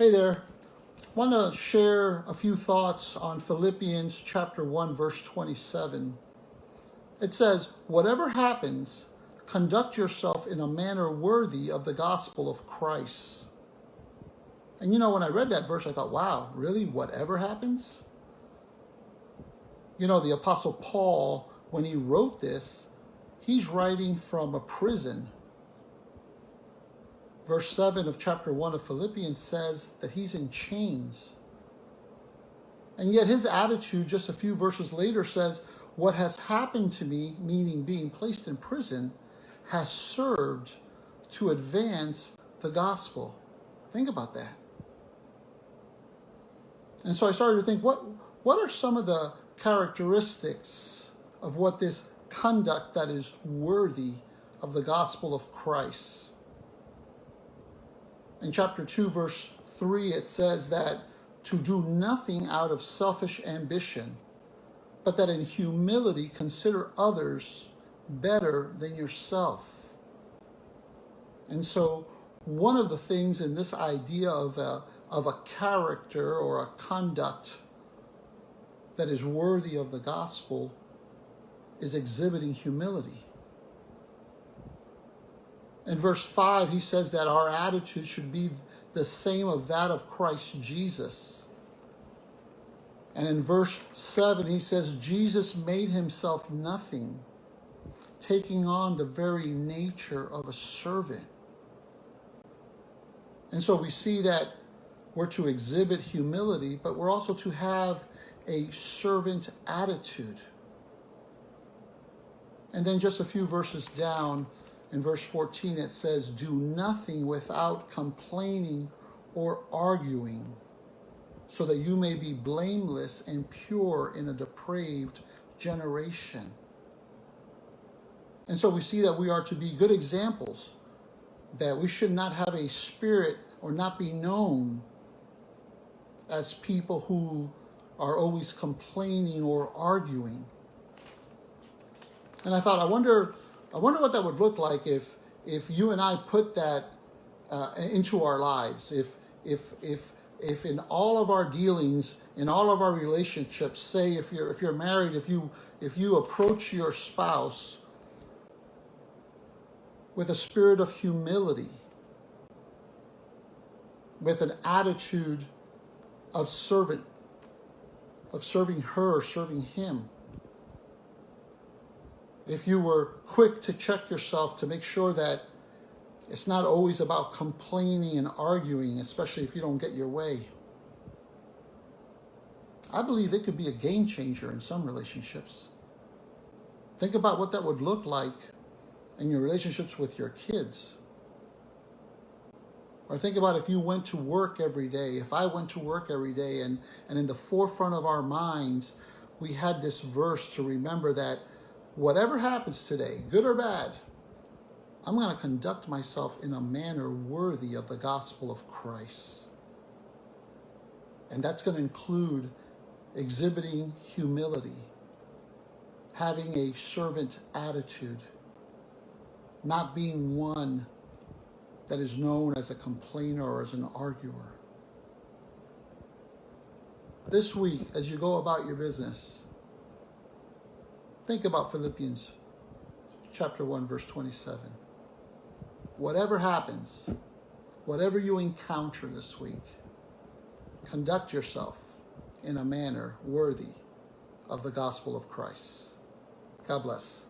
Hey there. I want to share a few thoughts on Philippians chapter 1, verse 27. It says, "Whatever happens, conduct yourself in a manner worthy of the gospel of Christ." And when I read that verse, I thought, wow, really? Whatever happens? The Apostle Paul, when he wrote this, he's writing from a prison. Verse 7 of chapter 1 of Philippians says that he's in chains. And yet his attitude just a few verses later says, "What has happened to me," meaning being placed in prison, "has served to advance the gospel." Think about that. And so I started to think, what are some of the characteristics of what this conduct that is worthy of the gospel of Christ? In chapter 2, verse 3, it says that to do nothing out of selfish ambition, but that in humility consider others better than yourself. And so one of the things in this idea of a character or a conduct that is worthy of the gospel is exhibiting humility. In verse 5, he says that our attitude should be the same of that of Christ Jesus. And in verse 7, he says, Jesus made himself nothing, taking on the very nature of a servant. And so we see that we're to exhibit humility, but we're also to have a servant attitude. And then just a few verses down, in verse 14, it says, "Do nothing without complaining or arguing, so that you may be blameless and pure in a depraved generation." And so we see that we are to be good examples, that we should not have a spirit or not be known as people who are always complaining or arguing. And I thought, I wonder what that would look like if you and I put that into our lives. If in all of our dealings, in all of our relationships, say if you're married, if you approach your spouse with a spirit of humility, with an attitude of serving her, serving him. If you were quick to check yourself to make sure that it's not always about complaining and arguing, especially if you don't get your way, I believe it could be a game changer in some relationships. Think about what that would look like in your relationships with your kids. Or think about if you went to work every day, if I went to work every day, and in the forefront of our minds, we had this verse to remember that whatever happens today, good or bad, I'm going to conduct myself in a manner worthy of the gospel of Christ. And that's going to include exhibiting humility, having a servant attitude, not being one that is known as a complainer or as an arguer. This week, as you go about your business, think about Philippians chapter 1, verse 27. Whatever happens, whatever you encounter this week, conduct yourself in a manner worthy of the gospel of Christ. God bless.